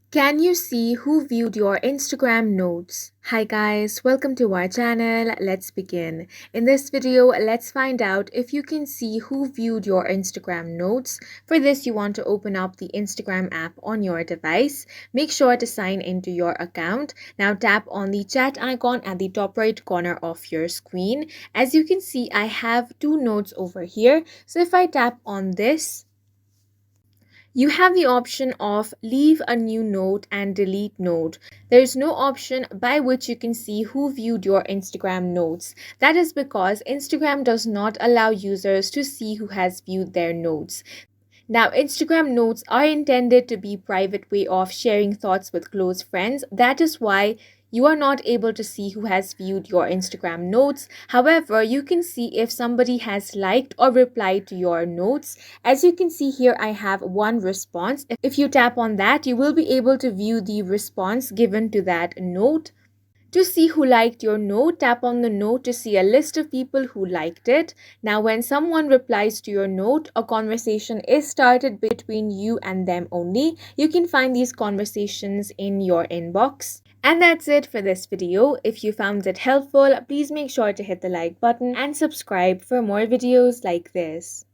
Can you see who viewed your Instagram notes? Hi guys, welcome to our channel. Let's begin. In this video, let's find out if you can see who viewed your Instagram notes. For this, you want to open up the Instagram app on your device. Make sure to sign into your account. Now tap on the chat icon at the top right corner of your screen. As you can see, I have two notes over here. So if I tap on this, you have the option of leave a new note and delete note. There is no option by which you can see who viewed your Instagram notes. That is because Instagram does not allow users to see who has viewed their notes. Now, Instagram notes are intended to be a private way of sharing thoughts with close friends. That is why you are not able to see who has viewed your Instagram notes. However, you can see if somebody has liked or replied to your notes. As you can see here, I have one response. If you tap on that, you will be able to view the response given to that note. To see who liked your note, tap on the note to see a list of people who liked it. Now, when someone replies to your note, a conversation is started between you and them only. You can find these conversations in your inbox. And that's it for this video. If you found it helpful, please make sure to hit the like button and subscribe for more videos like this.